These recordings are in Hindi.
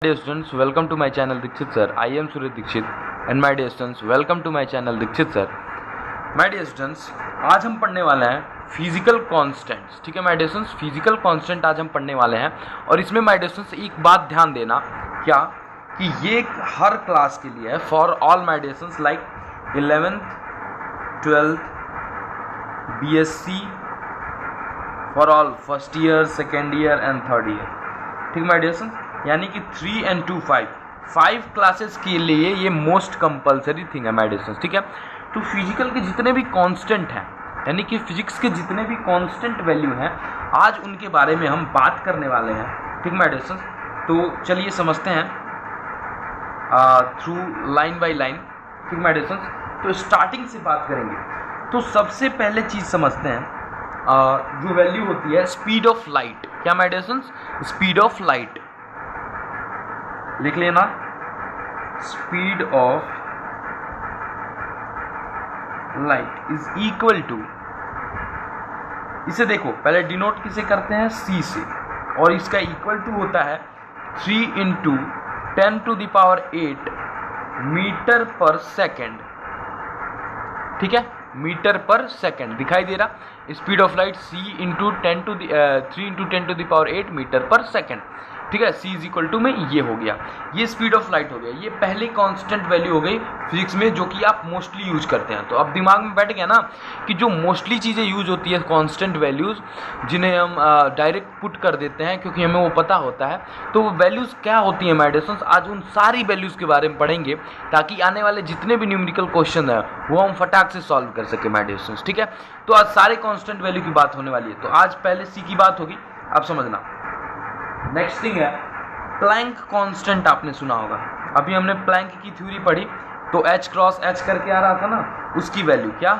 Dear students, welcome to my channel Dikshit sir. I am Surya Dikshit and my dear students, welcome to my channel Dikshit sir. My dear students, आज हम पढ़ने वाले हैं फिजिकल कांस्टेंट्स. ठीक है my dear students, physical constant आज हम पढ़ने वाले हैं. और इसमें माय डियर स्टूडेंट्स एक बात ध्यान देना, क्या कि ये हर क्लास के लिए है, for all my dear students, like 11th 12th BSc, for all first year, second year and third year. ठीक है माय डियर स्टूडेंट्स, यानी कि 3 and 2 5 क्लासेस के लिए ये मोस्ट कंपलसरी थिंग है माय डियर स्टूडेंट्स. ठीक है, तो फिजिकल के जितने भी कांस्टेंट हैं, यानी कि फिजिक्स के जितने भी कांस्टेंट वैल्यू हैं, आज उनके बारे में हम बात करने वाले हैं. ठीक माय डियर स्टूडेंट्स, तो चलिए समझते हैं थ्रू लाइन बाय लाइन. ठीक माय डियर स्टूडेंट्स, तो स्टार्टिंग से बात करेंगे. तो सबसे पहले चीज़ समझते हैं जो वैल्यू होती है स्पीड ऑफ लाइट. क्या my dear students, speed of light लिख लेना. Speed of light is equal to, इसे देखो पहले डिनोट किसे करते हैं, c से, और इसका इक्वल टू होता है 3 × 10⁸ मीटर पर सेकेंड. ठीक है, मीटर पर सेकेंड दिखाई दे रहा. Speed of light c × 3 × 10⁸ metre पर सेकेंड. ठीक है, c = में ये हो गया, ये स्पीड ऑफ लाइट हो गया. ये पहले कांस्टेंट वैल्यू हो गई फिजिक्स में, जो कि आप मोस्टली यूज करते हैं. तो अब दिमाग में बैठ गया ना कि जो मोस्टली चीज़ें यूज होती है कांस्टेंट वैल्यूज़, जिन्हें हम डायरेक्ट पुट कर देते हैं क्योंकि हमें वो पता होता है, तो वो वैल्यूज़ क्या होती हैं माय डियर स्टूडेंट्स. आज उन सारी वैल्यूज़ के बारे में पढ़ेंगे ताकि आने वाले जितने भी न्यूमेरिकल क्वेश्चन हैं वो हम फटाक से सॉल्व कर सके माय डियर स्टूडेंट्स. ठीक है, तो आज सारे कांस्टेंट वैल्यू की बात होने वाली है. तो आज पहले c की बात होगी, आप समझना. नेक्स्ट थिंग है प्लैंक कांस्टेंट. आपने सुना होगा, अभी हमने प्लैंक की थ्योरी पढ़ी, तो h क्रॉस h करके आ रहा था ना, उसकी वैल्यू क्या,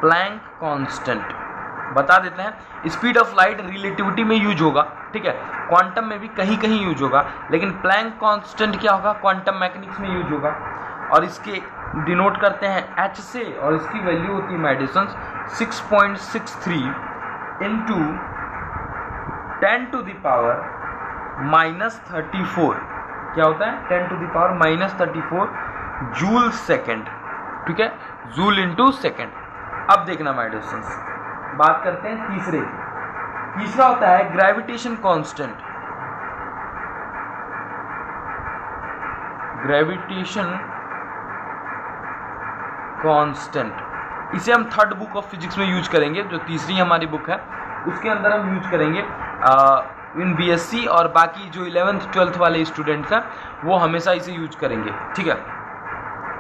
प्लैंक कांस्टेंट. बता देते हैं, स्पीड ऑफ लाइट रिलेटिविटी में यूज होगा. ठीक है, क्वांटम में भी कहीं कहीं यूज होगा, लेकिन प्लैंक कांस्टेंट क्या होगा, क्वांटम मैकेनिक्स में यूज होगा. और इसके डिनोट करते हैं h से, और इसकी वैल्यू होती है माय डियर स्टूडेंट्स 6.63 × 10⁻⁻34. क्या होता है, 10⁻⁻34 जूल सेकेंड. ठीक है, जूल इंटू सेकेंड. अब देखना माय डियर स्टूडेंट्स, बात करते हैं तीसरे. तीसरा होता है ग्रेविटेशन कांस्टेंट. ग्रेविटेशन कांस्टेंट, इसे हम थर्ड बुक ऑफ फिजिक्स में यूज करेंगे, जो तीसरी हमारी बुक है उसके अंदर हम यूज करेंगे. इन BSc और बाकी जो 11th 12th वाले स्टूडेंट्स हैं वो हमेशा इसे यूज करेंगे. ठीक है,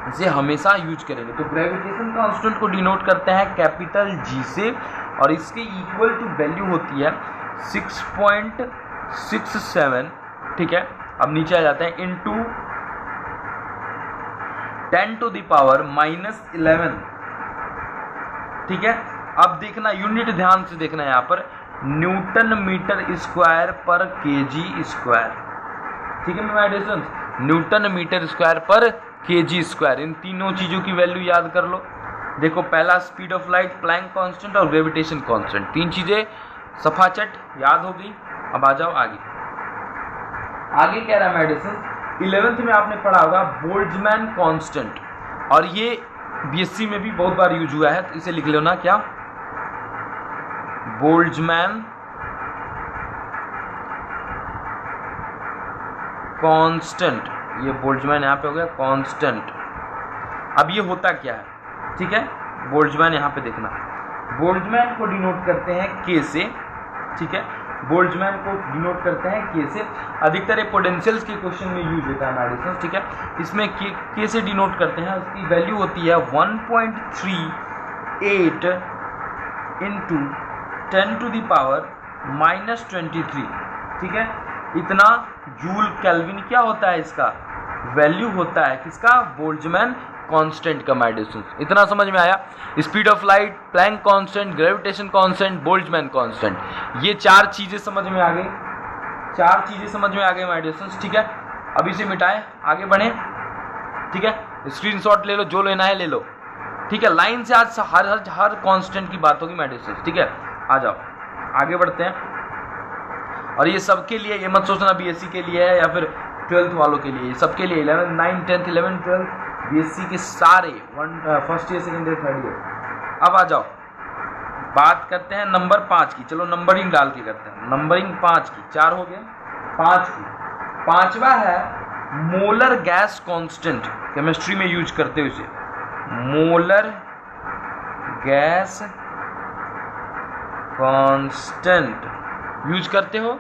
इसे हमेशा यूज करेंगे. तो ग्रेविटेशन कांस्टेंट को डिनोट करते हैं कैपिटल G से, और इसके इक्वल टू वैल्यू होती है 6.67. ठीक है, अब नीचे आ जाते हैं, इंटू 10⁻⁻11. ठीक है, अब देखना, यूनिट ध्यान से देखना, यहाँ पर न्यूटन मीटर स्क्वायर पर kg स्क्वायर. ठीक है my dear students, newton metre square पर kg स्क्वायर. इन तीनों चीज़ों की वैल्यू याद कर लो. देखो, पहला speed of light, Planck constant और ग्रेविटेशन कांस्टेंट, तीन चीज़ें सफाचट याद हो गई. अब आ जाओ आगे. आगे कह रहा है माय डियर स्टूडेंट्स, 11th में आपने पढ़ा होगा बोल्ट्जमैन कांस्टेंट, और ये BSc में भी बहुत बार यूज हुआ है, तो इसे लिख लो ना, क्या, बोल्ट्जमैन कांस्टेंट. ये बोल्ट्जमैन यहाँ पे हो गया कांस्टेंट. अब ये होता क्या है, ठीक है, बोल्ट्जमैन यहाँ पे देखना, बोल्ट्जमैन को डिनोट करते हैं K से. ठीक है, बोल्ट्जमैन को डिनोट करते हैं K से. अधिकतर पोटेंशियल्स के क्वेश्चन में यूज होता है हमारे साथ. ठीक है, इसमें K से डिनोट करते हैं. उसकी वैल्यू होती है 1.38 × 10⁻⁻23. ठीक है, इतना जूल केल्विन क्या होता है, इसका वैल्यू होता है किसका, बोल्ट्जमैन कांस्टेंट का. माय डियर स्टूडेंट्स, इतना समझ में आया. Speed of light, Planck constant, gravitation constant, Boltzmann constant, ये चार चीजें समझ में आ गई. चार चीजें समझ में आ गई माय डियर स्टूडेंट्स. ठीक है, अब इसे मिटाएं, आगे बढ़े. ठीक है, स्क्रीनशॉट ले लो, जो लेना है ले लो. ठीक है, लाइन से आज हर कांस्टेंट की बात होगी माय डियर स्टूडेंट्स. ठीक है, आ जाओ आगे बढ़ते हैं. और ये सबके लिए, ये मत सोचना बीएससी के लिए है या फिर 12th वालों के लिए, सबके लिए 11th 9th 10th 11th 12th BSc के सारे first year second year third year. अब आ जाओ बात करते हैं नंबर 5 की। चलो नंबरिंग डाल के करते हैं। नंबरिंग 5 की, 4 हो गए, 5 की। पांचवा है मोलर गैस कांस्टेंट, केमिस्ट्री में यूज करते हो इसे, मोलर गैस कांस्टेंट यूज करते हो,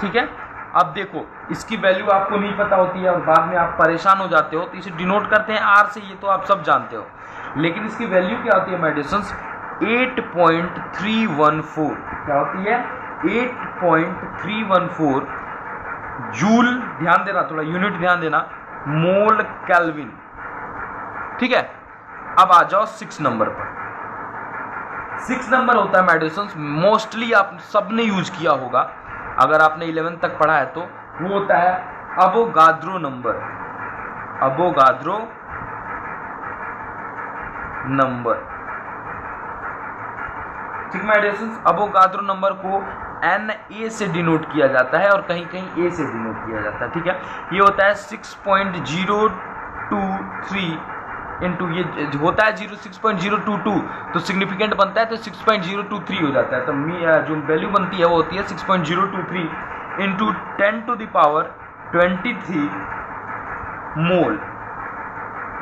ठीक है। अब देखो इसकी वैल्यू आपको नहीं पता होती है और बाद में आप परेशान हो जाते हो, तो इसे डिनोट करते हैं आर से, ये तो आप सब जानते हो। लेकिन इसकी वैल्यू क्या होती है मेडिसिन्स, 8.314। क्या होती है, 8.314 जूल। ध्यान देना, थोड़ा यूनिट ध्यान देना, मोल केल्विन, ठीक है। अब आ जाओ 6 नंबर पर। 6 नंबर होता है मेडिसिन्स, मोस्टली आप सबने यूज किया होगा अगर आपने 11th तक पढ़ा है तो, वो होता है अवोगाद्रो नंबर। अवोगाद्रो नंबर, ठीक मेडिसिन्स। अवोगाद्रो नंबर को Na से डिनोट किया जाता है और कहीं कहीं A से डिनोट किया जाता है, ठीक है। ये होता है 6.023 इंटू, ये होता है 6.022, तो सिग्निफिकेंट बनता है तो 6.023 हो जाता है। तो जो वैल्यू बनती है वो होती है 6.023 into 10⁻23 mole.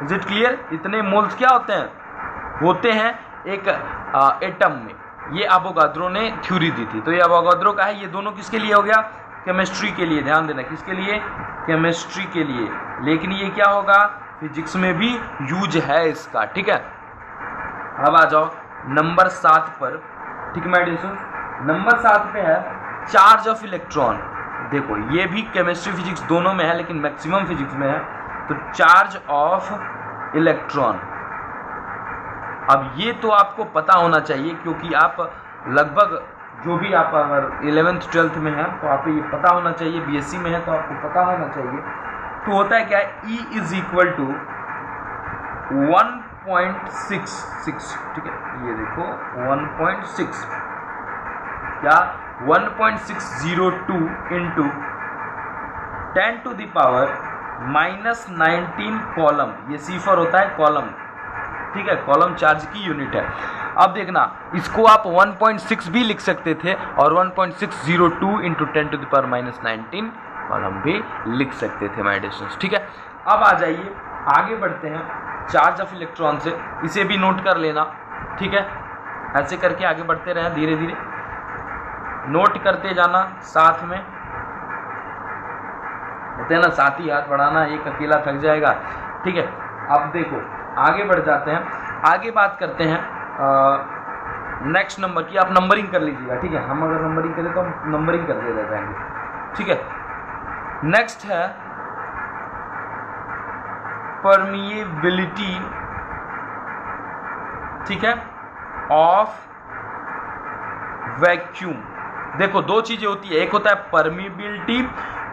Is it clear? इतने मोल्स क्या होते हैं एक एटम में। ये अवोगाद्रो ने थ्योरी दी थी, तो ये अवोगाद्रो का है। ये दोनों किसके लिए हो गया, केमिस्ट्री के लिए। ध्यान देना, किसके लिए, केमिस्ट्री के लिए। लेकिन ये क्या होगा, फिजिक्स में भी यूज है इसका, ठीक है। अब आ जाओ नंबर 7 पर, ठीक मेडिसिन। नंबर 7 पे है चार्ज ऑफ इलेक्ट्रॉन। देखो ये भी केमिस्ट्री फिजिक्स दोनों में है, लेकिन मैक्सिमम फिजिक्स में है। तो चार्ज ऑफ इलेक्ट्रॉन, अब ये तो आपको पता होना चाहिए, क्योंकि आप लगभग जो भी आप अगर 11th 12th में हैं तो आपको ये पता होना चाहिए, बीएससी में है तो आपको पता होना चाहिए। तो होता है क्या है, E इज इक्वल टू 1.66, ठीक है। ये देखो 1.6, क्या 1.602 इंटू 10⁻⁻19 कॉलम। ये सीफर होता है कॉलम, ठीक है। कॉलम चार्ज की यूनिट है। अब देखना, इसको आप 1.6 भी लिख सकते थे और 1.602 इंटू 10⁻⁻19 कॉलम भी लिख सकते थे मेडिसिन, ठीक है। अब आ जाइए आगे बढ़ते हैं चार्ज ऑफ इलेक्ट्रॉन से, इसे भी नोट कर लेना, ठीक है। ऐसे करके आगे बढ़ते रहें, धीरे धीरे नोट करते जाना साथ में। कहते हैं ना, साथ ही हाथ बढ़ाना, एक अकेला थक जाएगा, ठीक है। अब देखो आगे बढ़ जाते हैं, आगे बात करते हैं नेक्स्ट नंबर की। आप नंबरिंग कर लीजिएगा, ठीक है। हम अगर नंबरिंग करें तो हम नंबरिंग करते रह जाएंगे, ठीक है। नेक्स्ट है परमिएबिलिटी, ठीक है, ऑफ वैक्यूम। देखो दो चीजें होती है, एक होता है परमिएबिलिटी,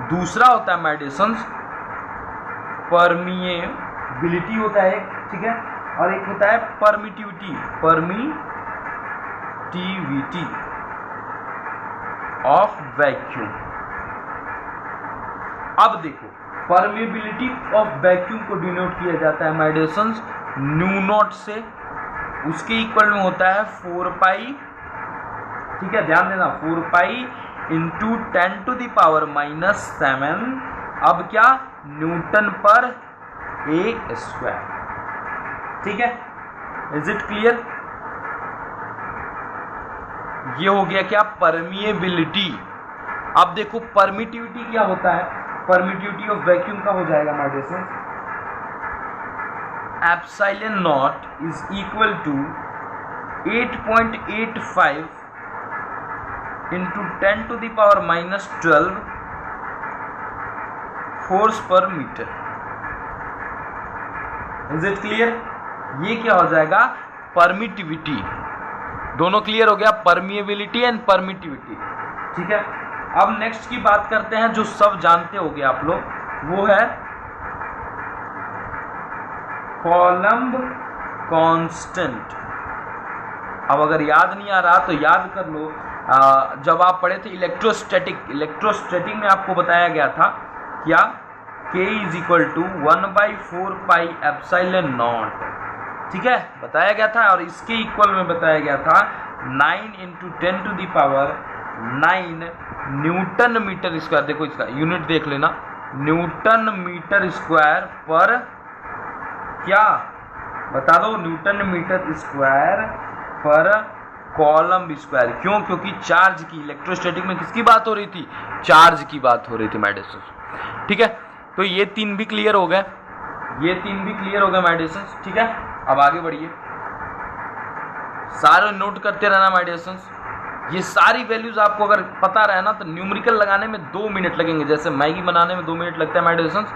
दूसरा होता है मेडिसिन परमिएबिलिटी होता है एक, ठीक है, और एक होता है परमिटिविटी, परमिटिविटी ऑफ वैक्यूम। अब देखो परमिएबिलिटी ऑफ वैक्यूम को डिनोट किया जाता है मेडिसिन न्यू नॉट से, उसके इक्वल में होता है 4 पाई, ठीक है। ध्यान देना 4 पाई इंटू 10⁻⁻7, अब क्या, न्यूटन पर ए स्क्वायर, ठीक है। Is it clear? ये हो गया क्या, परमिएबिलिटी। अब देखो परमिटिविटी क्या होता है, परमिटिविटी ऑफ वैक्यूम का हो जाएगा medicine epsilon naught is equal to 8.85 into 10⁻⁻12 force पर मीटर। Is it clear? ये क्या हो जाएगा, परमिटिविटी। दोनों क्लियर हो गया, परमिएबिलिटी एंड परमिटिविटी, ठीक है। अब नेक्स्ट की बात करते हैं, जो सब जानते होंगे आप लोग, वो है कॉलम्ब कांस्टेंट। अब अगर याद नहीं आ रहा तो याद कर लो, जब आप पढ़े थे इलेक्ट्रोस्टैटिक में आपको बताया गया था क्या, K is equal to 1/4 pi epsilon naught, ठीक है, बताया गया था। और इसके इक्वल में बताया गया था 9 × 10⁹ न्यूटन मीटर स्क्वायर। देखो इसका यूनिट देख लेना, न्यूटन मीटर स्क्वायर पर क्या बता दो, न्यूटन मीटर स्क्वायर पर कॉलम स्क्वायर। क्यों? क्योंकि चार्ज की, इलेक्ट्रोस्टैटिक में किसकी बात हो रही थी, चार्ज की बात हो रही थी माय डियर स्टूडेंट्स, ठीक है। तो ये 3 भी क्लियर हो गए, माय डियर स्टूडेंट्स, ठीक है। अब आगे बढ़िए, सारे नोट करते रहना माय डियर स्टूडेंट्स। ये सारी वैल्यूज आपको अगर पता रहे ना तो न्यूमेरिकल लगाने में 2 मिनट लगेंगे, जैसे मैगी बनाने में 2 मिनट लगता है माय डियर स्टूडेंट्स,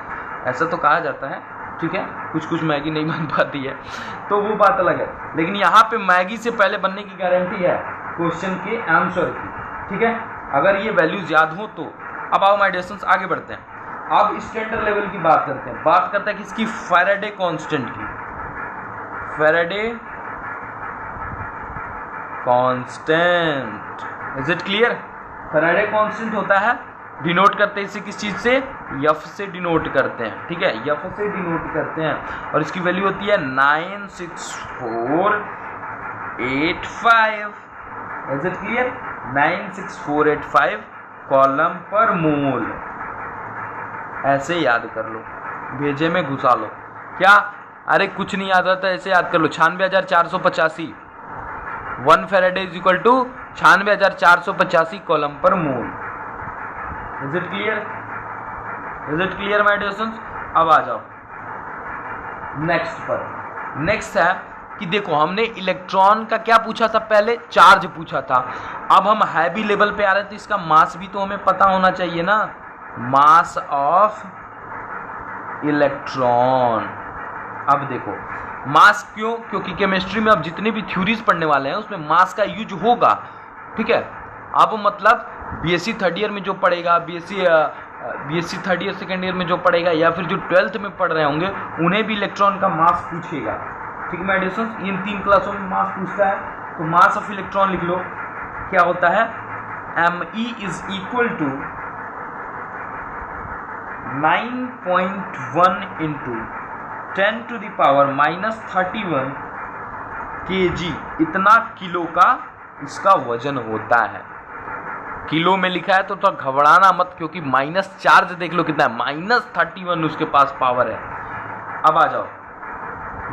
ऐसा तो कहा जाता है, ठीक है। कुछ मैगी नहीं बन पाती है तो वो बात अलग है, लेकिन यहाँ पे मैगी से पहले बनने की गारंटी है क्वेश्चन के आंसर की, ठीक है, अगर ये वैल्यूज याद हो तो। अब आओ माय डियर स्टूडेंट्स आगे बढ़ते हैं। अब स्टैंडर्ड लेवल की बात करते हैं किसकी, फैराडे कांस्टेंट की। Faraday constant, is it clear? Faraday constant होता है, डिनोट करते हैं इसे किस चीज से, एफ से डिनोट करते हैं, ठीक है, एफ से डिनोट करते हैं। और इसकी वैल्यू होती है 96485, is it clear? 96485 column per मोल। ऐसे याद कर लो, भेजे में घुसा लो। क्या? अरे कुछ नहीं याद आता, ऐसे याद कर लो, 96,485 1 Faraday is equal to 96,485 coulomb per mole. Is it clear? My dear students? अब आ जाओ नेक्स्ट पर। नेक्स्ट है कि देखो हमने इलेक्ट्रॉन का क्या पूछा था, पहले चार्ज पूछा था। अब हम हैवी लेवल पे आ रहे थे, इसका मास भी तो हमें पता होना चाहिए ना, मास ऑफ इलेक्ट्रॉन। अब देखो मास क्यों, क्योंकि केमिस्ट्री में अब जितनी भी थ्योरीज पढ़ने वाले हैं उसमें मास का यूज होगा, ठीक है। अब मतलब बीएससी थर्ड ईयर में जो पढ़ेगा, BSc third year second year में जो पढ़ेगा, या फिर जो 12th में पढ़ रहे होंगे उन्हें भी इलेक्ट्रॉन का मास पूछेगा, ठीक है माय डियर स्टूडेंट्स। इन 3 क्लासों में मास पूछता है, तो मास ऑफ इलेक्ट्रॉन लिख लो, क्या होता है, Me is equal to 9.1 × 10⁻31 kg, इतना किलो का इसका वजन होता है। किलो में लिखा है तो घबराना मत, क्योंकि माइनस चार्ज देख लो कितना है, -31 उसके पास पावर है। अब आ जाओ,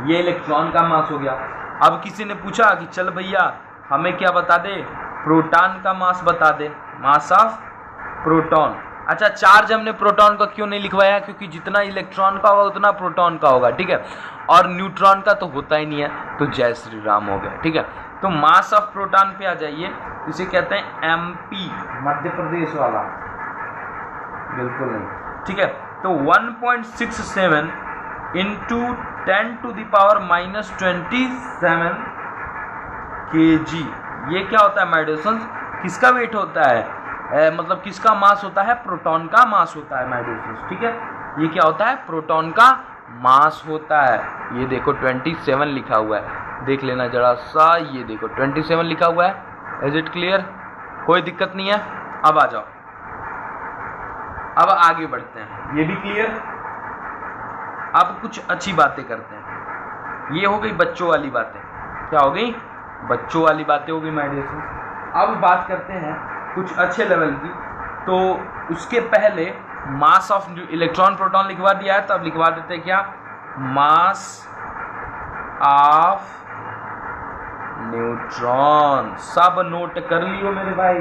ये इलेक्ट्रॉन का मास हो गया। अब किसी ने पूछा कि चल भैया हमें क्या बता दे, प्रोटॉन का मास बता दे, मास ऑफ प्रोटॉन। अच्छा, चार्ज हमने प्रोटॉन का क्यों नहीं लिखवाया, क्योंकि जितना इलेक्ट्रॉन का होगा उतना प्रोटॉन का होगा, ठीक है, और न्यूट्रॉन का तो होता ही नहीं है, तो जय श्री राम हो गया, ठीक है। तो मास ऑफ प्रोटॉन पे आ जाइए, इसे कहते हैं MP, मध्य प्रदेश वाला, बिल्कुल नहीं, ठीक है। तो 1.67 × 10⁻⁻27 kg, ये क्या होता है माय डियर स्टूडेंट्स, किसका वेट होता है, मतलब किसका मास होता है, प्रोटॉन का मास होता है माय डियर स्टूडेंट्स, ठीक है। ये क्या होता है, प्रोटॉन का मास होता है। ये देखो 27 लिखा हुआ है, देख लेना जरा सा, ये देखो 27 लिखा हुआ है। Is it clear? कोई दिक्कत नहीं है। अब आ जाओ, अब आगे बढ़ते हैं, ये भी क्लियर। अब कुछ अच्छी बातें करते हैं, ये हो गई बच्चों वाली बातें, क्या हो गई, बच्चों वाली बातें हो गई माय डियर स्टूडेंट्स। अब बात करते हैं कुछ अच्छे लेवल की, तो उसके पहले मास ऑफ इलेक्ट्रॉन प्रोटॉन लिखवा दिया है, तो अब लिखवा देते हैं क्या, मास ऑफ न्यूट्रॉन। सब नोट कर लियो मेरे भाई,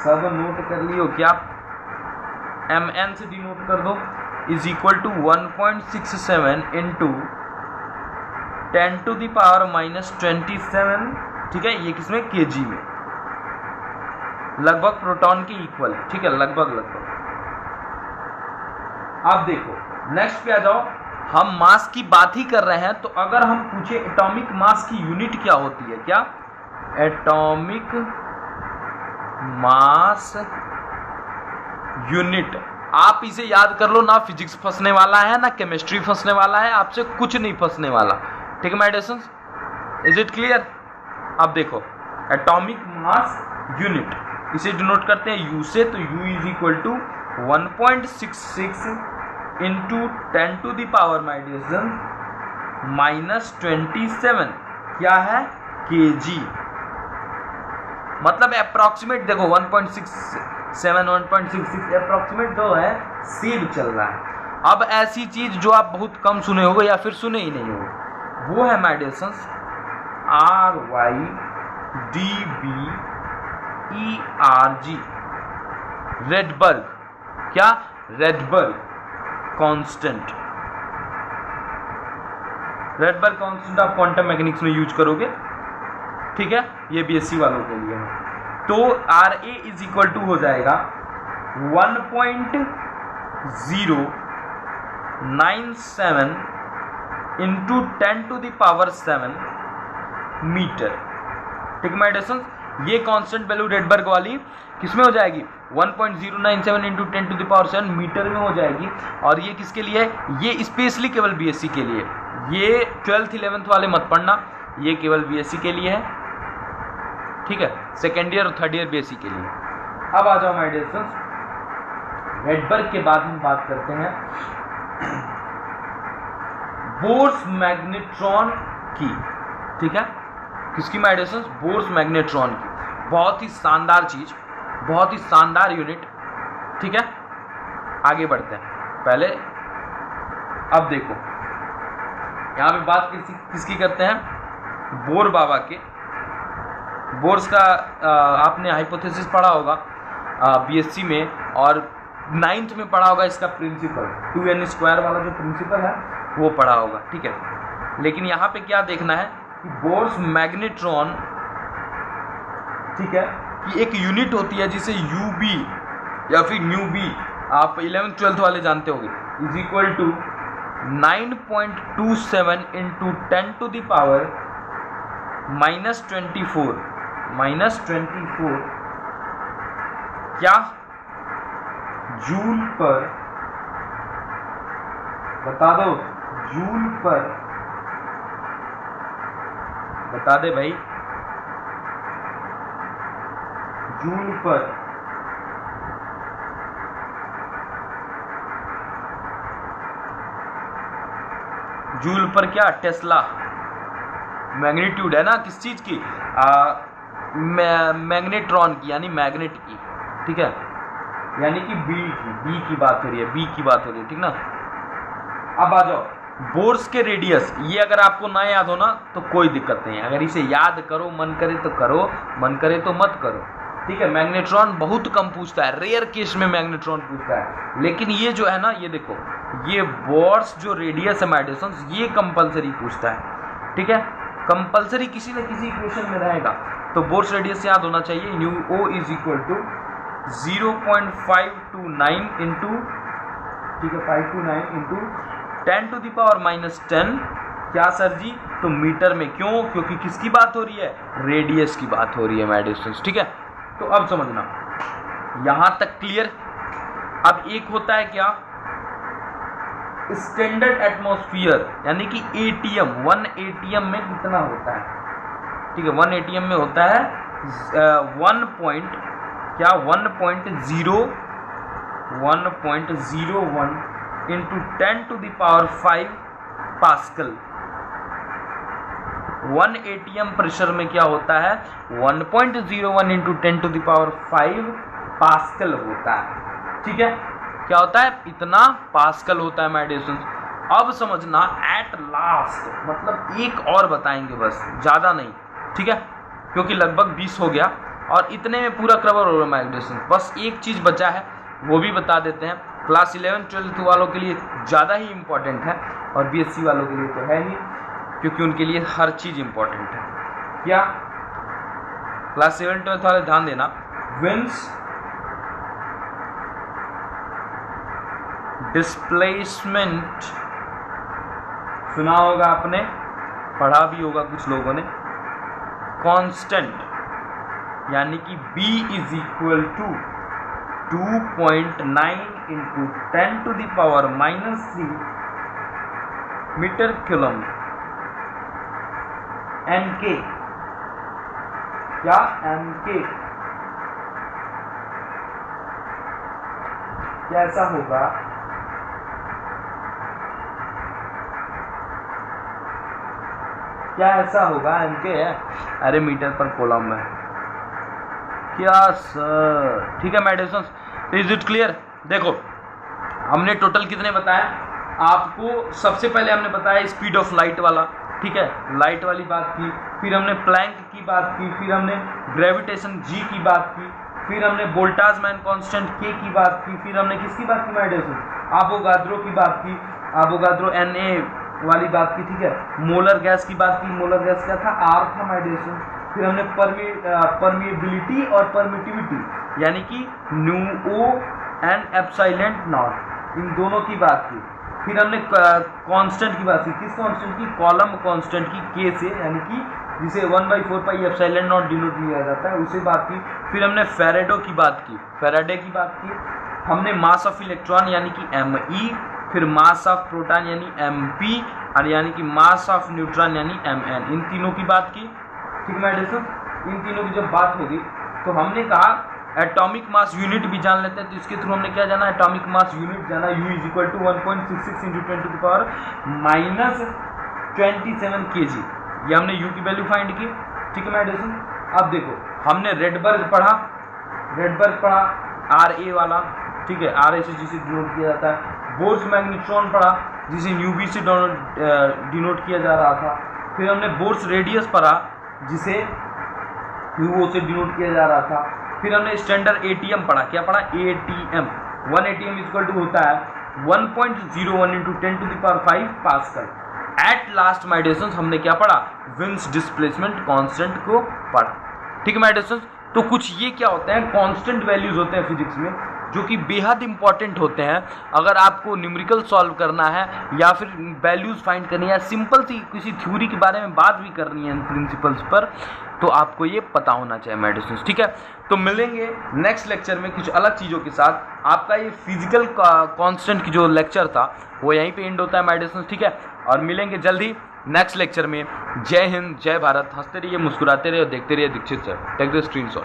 सब नोट कर लियो, क्या Mn से डिनोट कर दो, इज इक्वल टू 1.67 × 10⁻⁻27, ठीक है, ये किसमें, kg में, लगभग प्रोटॉन के इक्वल, ठीक है, लगभग। अब देखो नेक्स्ट पे आ जाओ, हम मास की बात ही कर रहे हैं, तो अगर हम पूछे एटॉमिक मास की यूनिट क्या होती है, क्या एटॉमिक मास यूनिट, आप इसे याद कर लो ना, फिजिक्स फंसने वाला है ना केमिस्ट्री फंसने वाला है, आपसे कुछ नहीं फंसने वाला, ठीक है my dear students. Is it clear? अब देखो एटॉमिक मास यूनिट, इसे डिनोट करते हैं यू से, तो u is equal to 1.66 into 10 to the power my dear student -27 क्या है kg। मतलब अप्रॉक्सीमेट देखो 1.67 1.66 अप्रॉक्सीमेट जो है सेम चल रहा है। अब ऐसी चीज जो आप बहुत कम सुने होगे या फिर सुने ही नहीं होगे, वो है my dear students RYDBERG, Rydberg. क्या? Rydberg constant. रेडबर्ग कांस्टेंट आप क्वांटम मैकेनिक्स में यूज करोगे, ठीक है, ये बीएससी वालों के लिए है। तो RA इज इक्वल टू हो जाएगा 1.097 into 10 to the power 7 metre. ठीक है माय डियर स्टूडेंट्स, ये कांस्टेंट वैल्यू रेडबर्ग वाली किसमें हो जाएगी 1.097 into 10 to the power 7 metre में हो जाएगी। और ये किसके लिए है? ये स्पेशली केवल बीएससी के लिए, ये 12th 11th वाले मत पढ़ना, ये केवल बीएससी के लिए है, ठीक है, सेकेंड ईयर और थर्ड ईयर बीएससी के लिए। अब आ जाओ माय डियर स्टूडेंट्स, रेडबर्ग के बाद हम बात करते हैं बोर्स मैग्नेट्रॉन की। ठीक है, किसकी my dear students? Bohr's magnetron की। बहुत ही शानदार चीज, बहुत ही शानदार यूनिट। ठीक है, आगे बढ़ते हैं। पहले अब देखो यहाँ पे बात किसकी करते हैं? बोर बाबा के। बोर्स का आपने हाइपोथेसिस पढ़ा होगा बीएससी में, और 9th में पढ़ा होगा इसका प्रिंसिपल, 2n² वाला जो प्रिंसिपल है वो पढ़ा होगा। ठीक है, लेकिन यहाँ पे क्या देखना है कि बोर्स मैग्नेट्रॉन, ठीक है, कि एक यूनिट होती है जिसे UB या फिर न्यूबी, आप 11th 12th वाले जानते होंगे, is equal to 9.27 into 10 to the power -24 क्या जूल पर, बता दो जूल पर, बता दे भाई, जूल पर क्या? टेस्ला। मैग्नीट्यूड है ना किस चीज की? मैग्नेट्रॉन की, यानी मैग्नेट की। ठीक है, यानी कि बी की बात हो रही है, बी की बात हो रही है, ठीक ना। अब आ जाओ बोर्स के रेडियस। ये अगर आपको ना याद हो ना तो कोई दिक्कत नहीं है, अगर इसे याद करो, मन करे तो करो, मन करे तो मत करो। ठीक है, मैग्नेट्रॉन बहुत कम पूछता है, रेयर केस में मैग्नेट्रॉन पूछता है, लेकिन ये जो है ना, ये देखो, ये बोर्स जो रेडियस है मैडिसन, ये कंपलसरी पूछता है। ठीक है, कंपलसरी किसी न किसी इक्वेशन में रहेगा, तो बोर्स रेडियस याद होना चाहिए। न्यू ओ इज इक्वल टू 0.529 इंटू, ठीक है, 529 इंटू 10 टू द पावर -10। क्या सर जी? तो मीटर में। क्यों? क्योंकि किसकी बात हो रही है? रेडियस की बात हो रही है मैडिसन। ठीक है, तो अब समझना, यहां तक क्लियर। अब एक होता है क्या? स्टैंडर्ड एटमॉस्फेयर, यानी कि एटीएम। 1 एटीएम में कितना होता है? ठीक है, 1 एटीएम में होता है 1.01 into 10 to the power 5 pascal. 1 ATM pressure में क्या होता है? 1.01 into 10 to the power 5 pascal होता है। ठीक है, क्या होता है? इतना पास्कल होता है माय डियर स्टूडेंट्स। अब समझना, एट लास्ट, मतलब एक और बताएंगे बस, ज़्यादा नहीं। ठीक है, क्योंकि लगभग 20 हो गया और इतने में पूरा कवर हो रहा है माय डियर स्टूडेंट्स। बस एक चीज़ बचा है, वो भी बता देते हैं। क्लास 11 12 वालों के लिए ज़्यादा ही इम्पोर्टेंट है, और बीएससी वालों के लिए तो है ही, क्योंकि उनके लिए हर चीज़ इम्पोर्टेंट है। क्या? क्लास 7 12 वाले ध्यान देना। विंड्स डिस्प्लेसमेंट सुना होगा आपने, पढ़ा भी होगा कुछ लोगों ने। कांस्टेंट, यानी कि B is equal to 2.9 into 10 to the power -3 metre coulomb MK। क्या? MK क्या ऐसा होगा MK है, अरे मीटर पर कॉलम में क्या सर, ठीक है मेडिसिन, इज इट क्लियर। देखो हमने टोटल कितने बताया आपको, सबसे पहले हमने बताया स्पीड ऑफ लाइट वाला, ठीक है, लाइट वाली बात की, फिर हमने प्लैंक की बात की, फिर हमने ग्रेविटेशन G की बात की, फिर हमने बोल्टाजमैन कांस्टेंट K की बात की, फिर हमने किसकी बात की मेडिसिन, आवोगाद्रो की बात की, आवोगाद्रो Na वाली बात की, ठीक है, मोलर गैस की बात की, मोलर गैस क्या था, R था मेडिसिन, फिर हमने परमिएबिलिटी और परमिटिविटी यानी कि न्यू एंड एप्सिलॉन नॉट, इन दोनों की बात की, फिर हमने कांस्टेंट की बात की, किस कांस्टेंट की, कॉलम कांस्टेंट की K से, यानी कि जिसे 1/4 पाई एप्सिलॉन नॉट डिनोट किया जाता है उसे बात की, फिर हमने फेराडे की बात की, हमने मास ऑफ इलेक्ट्रॉन यानी कि Me, फिर मास ऑफ प्रोटॉन यानी Mp और यानी कि मास ऑफ न्यूट्रॉन यानी Mn, इन तीनों की बात की, ठीक है मेडिसिन। इन तीनों की जब बात होगी तो हमने कहा एटॉमिक मास यूनिट भी जान लेते हैं, तो इसके थ्रू हमने क्या जाना, एटॉमिक मास यूनिट जाना, U = 1.66 × 10⁻27 kg, ये हमने U की वैल्यू फाइंड की, ठीक है मेडिसिन। अब देखो हमने रेडबर्ग पढ़ा Ra वाला, ठीक है, Ra से जिसे डिनोट किया जाता है, बोर्स मैग्नेट्रॉन पढ़ा जिसे UV से डिनोट किया जा रहा था, फिर हमने बोर्स रेडियस पढ़ा जिसे UO से डिनोट किया जा रहा था, फिर हमने स्टैंडर्ड ATM पढ़ा, क्या पढ़ा, ATM, 1 ATM इक्वल टू होता है 1.01 × 10⁵ pascal. At last my dear हमने क्या पढ़ा, विंस डिस्प्लेसमेंट कांस्टेंट को पढ़ा, ठीक है माय डियर। तो कुछ ये क्या होते हैं, कांस्टेंट वैल्यूज होते हैं फिजिक्स में जो कि बेहद इंपॉर्टेंट होते हैं अगर आपको न्यूमेरिकल सॉल्व करना है या फिर वैल्यूज फाइंड करनी है, सिंपल सी किसी थ्योरी के बारे में बात भी करनी है इन प्रिंसिपल्स पर, तो आपको ये पता होना चाहिए मेडिसिन, ठीक है। तो मिलेंगे नेक्स्ट लेक्चर में कुछ अलग चीज़ों के साथ। आपका ये फिजिकल कांस्टेंट की जो लेक्चर था वो यहीं पे एंड होता है मेडिसिन, ठीक है, और मिलेंगे जल्दी नेक्स्ट लेक्चर में। जय हिंद, जय भारत, हंसते रहिए, मुस्कुराते रहिए और देखते रहिए Dixit sir. Take the screenshot.